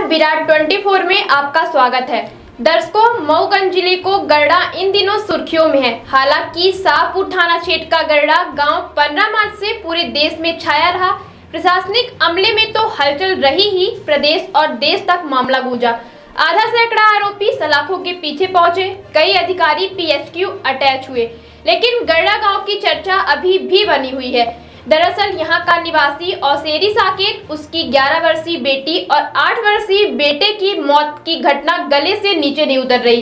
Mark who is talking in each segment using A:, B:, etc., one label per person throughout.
A: विराट 24 में आपका स्वागत है। दर्शकों, मऊगंज जिले को गरड़ा इन दिनों सुर्खियों में है। हालांकि शाहपुर थाना क्षेत्र का गरड़ा गांव 15 मार्च से पूरे देश में छाया रहा। प्रशासनिक अमले में तो हलचल रही ही, प्रदेश और देश तक मामला गूंजा। आधा सैकड़ा आरोपी सलाखों के पीछे पहुंचे, कई अधिकारी पीएचक्यू अटैच हुए, लेकिन गरड़ा गांव की चर्चा अभी भी बनी हुई है। दरअसल यहां का निवासी औसेरी साकेत, उसकी 11 वर्षीय बेटी और 8 वर्षीय बेटे की मौत की घटना गले से नीचे नहीं उतर रही।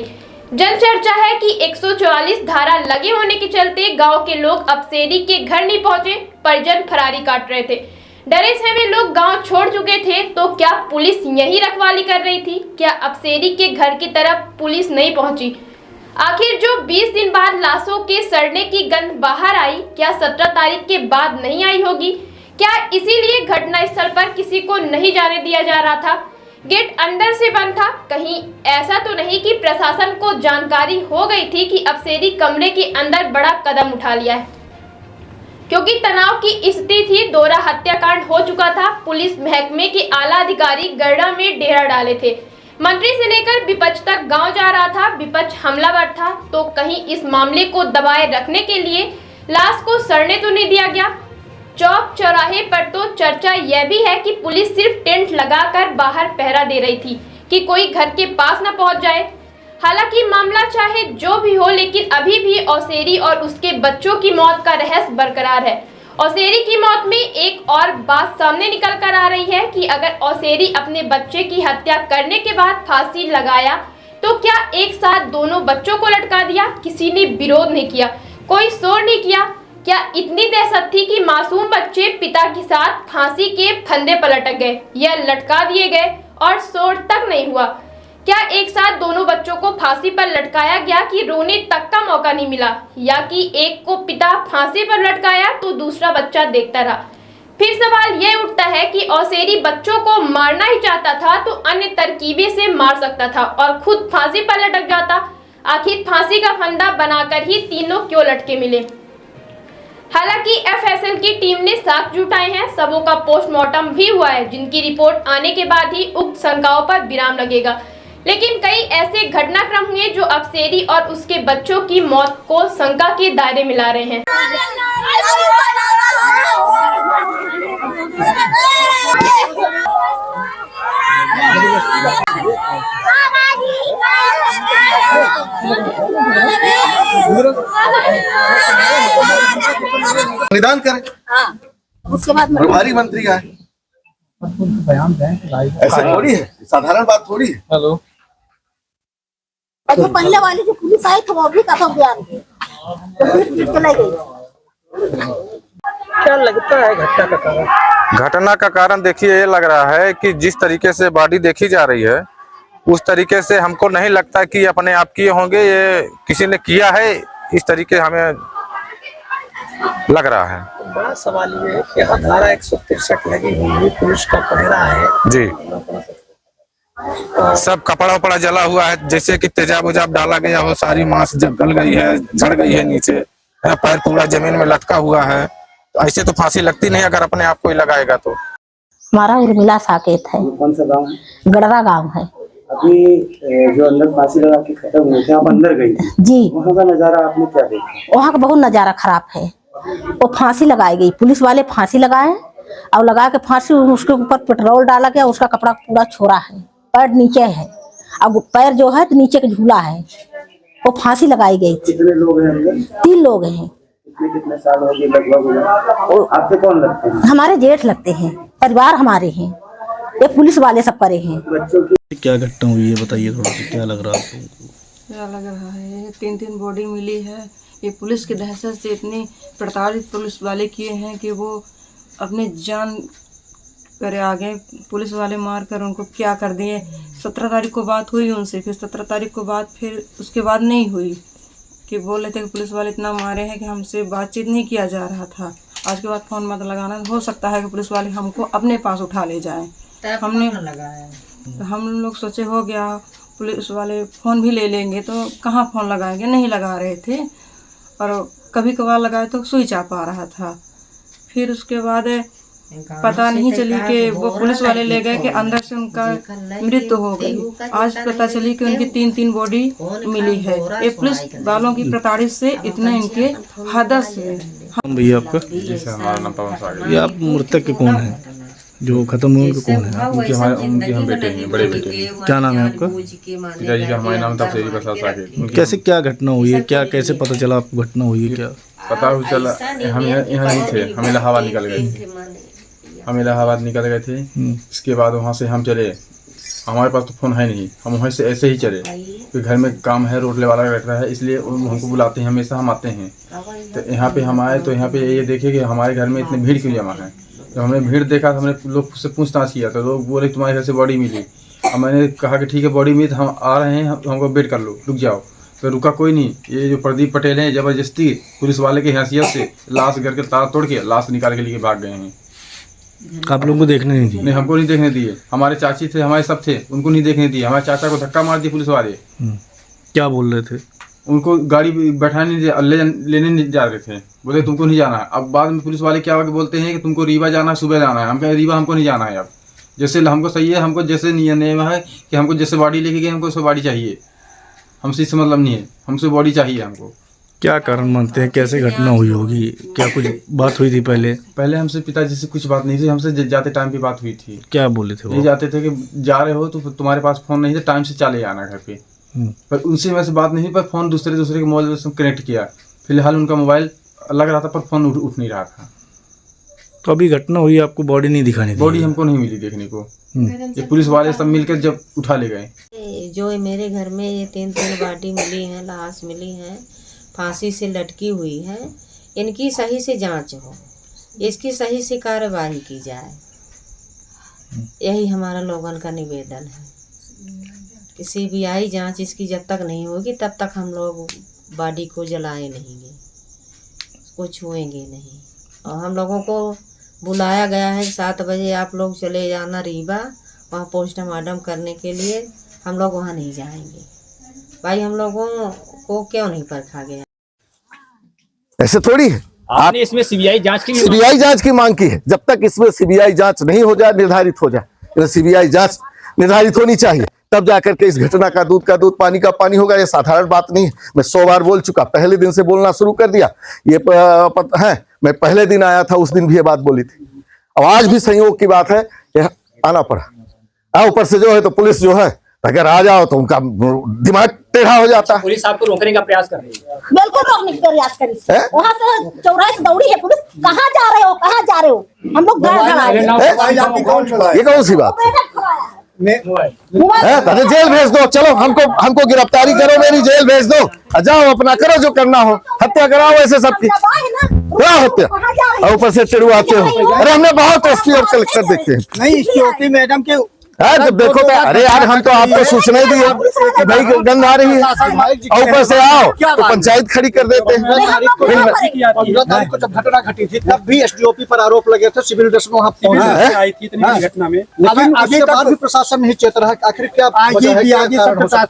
A: जन चर्चा है कि 144 धारा लगे होने के चलते गांव के लोग अफसेरी के घर नहीं पहुंचे, परिजन फरारी काट रहे थे। डरे सहमे लोग गांव छोड़ चुके थे, तो क्या पुलिस यही रखवाली कर रही थी? क्या अफसेरी के घर की तरफ पुलिस नहीं पहुंची? आखिर जो 20 दिन बाद लाशों के सड़ने की गंध बाहर आई, क्या 17 तारीख के बाद नहीं आई होगी? क्या इसीलिए घटनास्थल पर किसी को नहीं जाने दिया जा रहा था? गेट अंदर से बंद था? कहीं ऐसा तो नहीं कि प्रशासन को जानकारी हो गई थी कि अफसेरी कमरे के अंदर बड़ा कदम उठा लिया है? क्योंकि तनाव की स्थिति थी, दोहरा हत्याकांड हो चुका था। पुलिस महकमे के आला अधिकारी गरड़ा में डेरा डाले थे। मंत्री से लेकर विपक्ष तक गांव जा रहा था। विपक्ष हमलावर था, तो कहीं इस मामले को दबाए रखने के लिए लाश को सड़ने तो नहीं दिया गया? चौक चौराहे पर तो चर्चा यह भी है कि पुलिस सिर्फ टेंट लगाकर बाहर पहरा दे रही थी कि कोई घर के पास न पहुंच जाए। हालांकि मामला चाहे जो भी हो, लेकिन अभी भी औसेरी और उसके बच्चों की मौत का रहस्य बरकरार है। औसेरी की मौत में एक और बात सामने निकल कर आ रही है कि अगर औसेरी अपने बच्चे की हत्या करने के बाद फांसी लगाया, तो क्या एक साथ दोनों बच्चों को लटका दिया? किसी ने विरोध नहीं किया, कोई शोर नहीं किया। क्या इतनी दहशत थी कि मासूम बच्चे पिता के साथ फांसी के फंदे पर लटक गए या लटका दिए गए और शोर तक नहीं हुआ? क्या एक साथ दोनों बच्चों को फांसी पर लटकाया गया कि रोने तक का मौका नहीं मिला, या कि एक को पिता फांसी पर लटकाया तो दूसरा बच्चा देखता रहा? फिर सवाल यह उठता है कि औसेरी बच्चों को मारना ही चाहता था तो अन्य तरकीबें से मार सकता था और खुद फांसी पर लटक जाता। आखिर फांसी का फंदा बनाकर ही तीनों क्यों लटके मिले? हालांकि एफएसएल की टीम ने साक्ष्य जुटाए हैं, सबों का पोस्टमार्टम भी हुआ है, जिनकी रिपोर्ट आने के बाद ही उक्त शंकाओं पर विराम लगेगा। लेकिन कई ऐसे घटनाक्रम हुए जो अफसेरी और उसके बच्चों की मौत को शंका के दायरे में ला रहे हैं।
B: संविधान करें,
C: उसके बाद
B: प्रभारी मंत्री आए,
D: बयान दें।
B: ऐसा थोड़ी है, साधारण बात थोड़ी है।
D: हेलो,
C: जो पहले वाली जो पुलिस आई थी वो भी कथम बयान दी, तो फिर चलाई गई।
D: क्या लगता है घटना का कारण?
E: घटना का कारण देखिए, ये लग रहा है कि जिस तरीके से बॉडी देखी जा रही है, उस तरीके से हमको नहीं लगता कि अपने आप किए होंगे, ये किसी ने किया है, इस तरीके हमें लग रहा है।
D: बड़ा सवाल ये है कि धारा 163 लगी हुई है, पुलिस का पहरा है
E: जी। सब कपड़ा वपड़ा जला हुआ है, जैसे कि तेजाब उजाब डाला गया हो, सारी मांस जब गल गई है, झड़ गई है नीचे, पैर पूरा जमीन में लटका हुआ है। तो ऐसे तो फांसी लगती नहीं अगर अपने आप को ही लगाएगा तो।
C: हमारा उर्मिला साकेत है।
F: कौन सा गांव है?
C: गड़रा गांव है।
F: अभी जो अंदर फांसी लगा के खत्म हुए थे, आप अंदर गई
C: जी।
F: वहाँ का नजारा आपने क्या देखा?
C: वहाँ का बहुत नजारा खराब है। वो फांसी लगाई गई, पुलिस वाले फांसी लगाए और लगा के फांसी उसके ऊपर पेट्रोल डाला गया, उसका कपड़ा पूरा छोड़ा है, पैर नीचे है, अब पैर जो है तो नीचे का झूला है। वो फांसी लगाई गई थी।
F: कितने लोग हैं अंदर?
C: 3 लोग हैं।
F: कितने साल हो गए लगभग? आपके कौन लगते हैं?
C: हमारे जेठ लगते हैं, परिवार हमारे हैं, ये पुलिस वाले सब करे हैं।
F: बच्चों की
G: क्या घटना हुई है बताइए थोड़ा सा, क्या लग रहा है आपको?
H: क्या लग रहा है, ये 3 बॉडी मिली है। ये पुलिस की दहशत से इतनी प्रताड़ित पुलिस वाले किए हैं कि वो अपने जान करे आगे पुलिस वाले मार कर उनको क्या कर दिए। 17 तारीख को बात हुई उनसे, फिर 17 तारीख को बात फिर उसके बाद नहीं हुई, कि बोल रहे थे कि पुलिस वाले इतना मारे हैं कि हमसे बातचीत नहीं किया जा रहा था। आज के बाद फ़ोन मत लगाना, हो सकता है कि पुलिस वाले हमको अपने पास उठा ले जाएं। हमने लगाया तो हम लोग सोचे हो गया पुलिस वाले फ़ोन भी ले लेंगे, तो कहाँ फ़ोन लगाएंगे, नहीं लगा रहे थे, और कभी कभार लगाए तो स्विच ऑफ आ रहा था। फिर उसके बाद पता नहीं चली कि वो पुलिस वाले ले गए कि अंदर से उनका मृत्यु हो गई। आज पता चली कि उनकी 3-3 बॉडी मिली है। ये पुलिस वालों की प्रताड़ित से इतने इनके हादस हुए।
G: भैया आपका
E: हमारा नाम पवन सागर।
G: ये आप मृतक के कौन है जो खत्म हुए उनके कौन है?
E: उनके हम बेटे हैं, बड़े बेटे हैं।
G: क्या नाम है आपका?
E: पिताजी का हमारे नाम था श्री प्रसाद सागर।
G: कैसे क्या घटना हुई है, क्या कैसे पता चला आपको घटना हुई है? क्या
E: पता हुआ चला, हम यहाँ नहीं थे, हम इलाहाबाद निकल गए थे। इसके बाद वहाँ से हम चले, हमारे पास तो फ़ोन है नहीं, हम वहाँ से ऐसे ही चले कि घर में काम है, रोड वाला रहता है, इसलिए हमको बुलाते हैं, हमेशा हम आते हैं। तो यहाँ पे हम आए तो यहाँ पे ये देखे कि हमारे घर में इतनी भीड़ क्यों जमा है। तो हमने भीड़ देखा तो हमने लोग से पूछताछ किया तो लोग बोले तुम्हारे घर से बॉडी मिली। अब मैंने कहा कि ठीक है बॉडी मिली, हम आ रहे हैं, हमको वेट कर लो, रुक जाओ। तो रुका कोई नहीं। ये जो प्रदीप पटेल हैं ज़बरदस्ती पुलिस वाले की हैसियत से लाश घर के तार तोड़ के लाश निकाल के लिए भाग गए हैं।
G: आप लोगों को देखने नहीं दिए?
E: नहीं, हमको नहीं देखने दिए। हमारे चाची थे, हमारे सब थे, उनको नहीं देखने दिए। हमारे चाचा को धक्का मार दिए पुलिस वाले।
G: क्या बोल रहे थे?
E: उनको गाड़ी बैठाने नहीं दिया, लेने नहीं जा रहे थे, बोले तुमको नहीं जाना है। अब बाद में पुलिस वाले क्या बोलते हैं कि तुमको रीवा जाना है, सुबह जाना है। हम कहे रीवा हमको नहीं जाना है। अब जैसे हमको सही है, हमको जैसे नियम है कि हमको जैसे बॉडी लेके गए हमको उसको बॉडी चाहिए, हमसे इससे मतलब नहीं है, हमसे बॉडी चाहिए हमको।
G: क्या कारण मानते हैं, कैसे घटना हुई होगी? क्या कुछ बात हुई थी पहले?
E: हमसे पिताजी से कुछ बात नहीं थी, हमसे जाते टाइम पे बात हुई थी।
G: क्या बोले थे वो?
E: ये जाते थे कि जा रहे हो तो तुम्हारे पास फ़ोन नहीं है, टाइम से चले आना घर पे। पर उनसे वैसे बात नहीं, पर फ़ोन दूसरे के मोबाइल से कनेक्ट किया। फिलहाल उनका मोबाइल लग रहा था पर फ़ोन उठ नहीं रहा था।
G: तो अभी घटना हुई, आपको बॉडी नहीं दिखानी थी?
E: बॉडी हमको नहीं मिली देखने को। ये पुलिस वाले सब मिलकर जब उठा ले गए।
I: जो मेरे घर में ये 3-3 बॉडी मिली हैं, लाश मिली हैं, फांसी से लटकी हुई है, इनकी सही से जांच हो, इसकी सही से कार्रवाई की जाए, यही हमारा लोगों का निवेदन है। CBI जांच इसकी जब तक नहीं होगी तब तक हम लोग बॉडी को जलाए नहीं, को छुएंगे नहीं। और हम लोगों को बुलाया गया है 7 बजे, आप लोग चले जाना रीवा, वहाँ पोस्टमार्टम करने के लिए। हम लोग वहाँ नहीं जाएंगे भाई, हम लोगों को क्यों नहीं परखा गया?
B: ऐसे थोड़ी है।
J: आपने इसमें सीबीआई
B: जांच की मांग की है। जब तक इसमें सीबीआई जांच नहीं हो जाए, निर्धारित हो जाए, सीबीआई जांच निर्धारित होनी चाहिए, तब जाकर के इस घटना का दूध पानी का पानी होगा। ये साधारण बात नहीं है। मैं 100 बार बोल चुका, पहले दिन से बोलना शुरू कर दिया। ये है, मैं पहले दिन आया था, उस दिन भी ये बात बोली थी। अब आज भी संयोग की बात है कि आना पड़ा। ऊपर से जो है तो पुलिस जो है, अगर आ जाओ तो उनका दिमाग टेढ़ा हो जाता है।
J: पुलिस आपको रोकने का प्रयास कर रही है?
C: बिल्कुल रोकने का प्रयास करी। वहाँ से चौराहे से दौड़ी है पुलिस, कहाँ जा रहे हो, कहाँ जा रहे हो? हम लोग घर
B: ये कौन सी बात है? अरे जेल भेज दो, चलो हमको गिरफ्तारी करो, मेरी जेल भेज दो, जाओ अपना करो जो करना हो, हत्या कराओ ऐसे सबकी। क्या हत्या? और ऊपर से चिड़वाते हो। अरे हमने बहुत एसपी और कलेक्टर देखे हैं।
F: नहीं, मैडम के
B: जब देखो तो अरे यार, हम तो आपको सूचना दी है कि भाई गंद आ रही है, और ऊपर से आओ तो पंचायत खड़ी कर देते हैं।
F: 15 तारीख को जब घटना घटी थी तब भी SDOP पर आरोप लगे थे, सिविल ड्रेस में वहाँ आई थी इतनी घटना में, लेकिन अभी तक भी प्रशासन नहीं चेत रहा है। आखिर क्या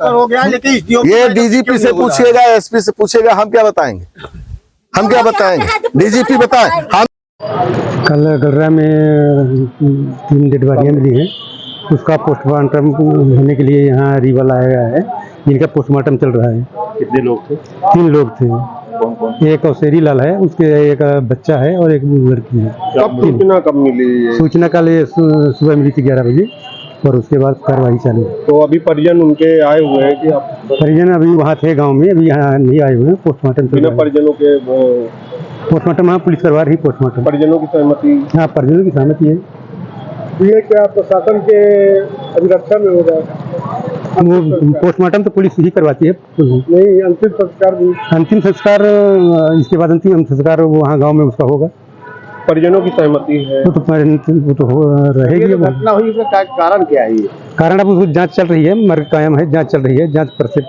F: हो गया? लेकिन
B: ये DGP से पूछिएगा, SP से पूछिएगा, हम क्या बताएंगे? DGP बताएं। हम
K: कल गर्रा में 3 डेड बॉडियाँ मिली हैं, उसका पोस्टमार्टम होने के लिए यहाँ रीवा लाया गया है, जिनका पोस्टमार्टम चल रहा है।
F: कितने लोग थे?
K: 3 लोग थे। एक औसेरी लाल है, उसके एक बच्चा है और एक लड़की है।
F: कब मिली?
K: सूचना कल सुबह मिली थी 11 बजे, और उसके बाद कार्रवाई चालू।
F: तो अभी परिजन उनके आए हुए हैं कि आप?
K: परिजन अभी वहाँ थे गाँव में, अभी यहाँ नहीं आए हुए हैं। पोस्टमार्टम
F: परिजनों के
K: पोस्टमार्टम हाँ पुलिस करवा रही है। पोस्टमार्टम
F: परिजनों की सहमति?
K: हाँ, परिजनों की सहमति है।
F: ये क्या प्रशासन के अभिरक्षा में होगा?
K: वो पोस्टमार्टम तो पुलिस ही करवाती है।
F: नहीं, अंतिम संस्कार भी?
K: अंतिम संस्कार इसके बाद अंतिम संस्कार वो वहाँ गांव में उसका होगा।
F: परिजनों की सहमति है?
K: वो तो रहेगी।
F: घटना हुई उसका कारण क्या है?
K: कारण अब उसको जांच चल रही है, मर्ग कायम है, जांच चल रही है, जांच पर से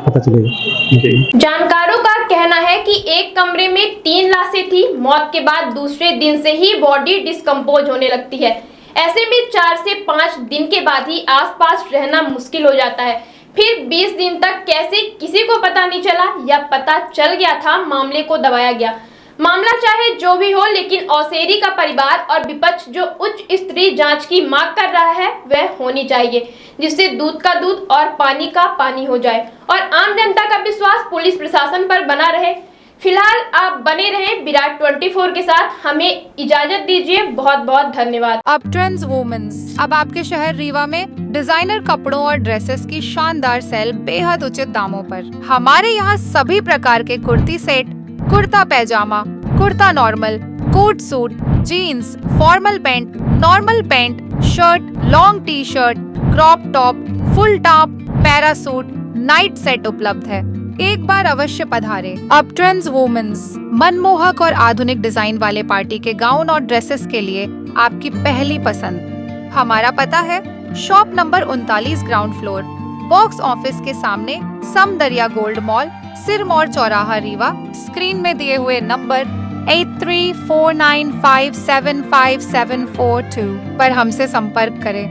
K: पता चलेगा।
A: जानकारों का कहना है कि एक कमरे में 3 लाशें थी। मौत के बाद दूसरे दिन से ही बॉडी डिस्कम्पोज होने लगती है। ऐसे में 4 से 5 दिन के बाद ही आसपास रहना मुश्किल हो जाता है। फिर 20 दिन तक कैसे किसी को पता नहीं चला या पता चल गया था, मामले को दबाया गया। मामला चाहे जो भी हो, लेकिन औसेरी का परिवार और विपक्ष जो उच्च स्तरीय जांच की मांग कर रहा है वह होनी चाहिए, जिससे दूध का दूध और पानी का पानी हो जाए और आम जनता का विश्वास पुलिस प्रशासन पर बना रहे। फिलहाल आप बने रहें विराट 24 के साथ। हमें इजाजत दीजिए, बहुत बहुत धन्यवाद।
L: अपट्रेंड्स वुमेन्स अब आपके शहर रीवा में डिजाइनर कपड़ों और ड्रेसेस की शानदार सेल बेहद उचित दामों पर। हमारे यहाँ सभी प्रकार के kurti set, kurta pyjama, kurta normal, coat suit, jeans, formal pant, normal pant, shirt, long T shirt, crop top, full top, parachute, night set उपलब्ध है। एक बार अवश्य पधारे। अपट्रेंड्स वुमेन्स मनमोहक और आधुनिक डिजाइन वाले पार्टी के गाउन और ड्रेसेस के लिए आपकी पहली पसंद। हमारा पता है shop number 39 ground floor, box office के सामने, समदरिया गोल्ड मॉल, सिरमौर चौराहा रीवा। स्क्रीन में दिए हुए नंबर 8349575742 पर हमसे संपर्क करें।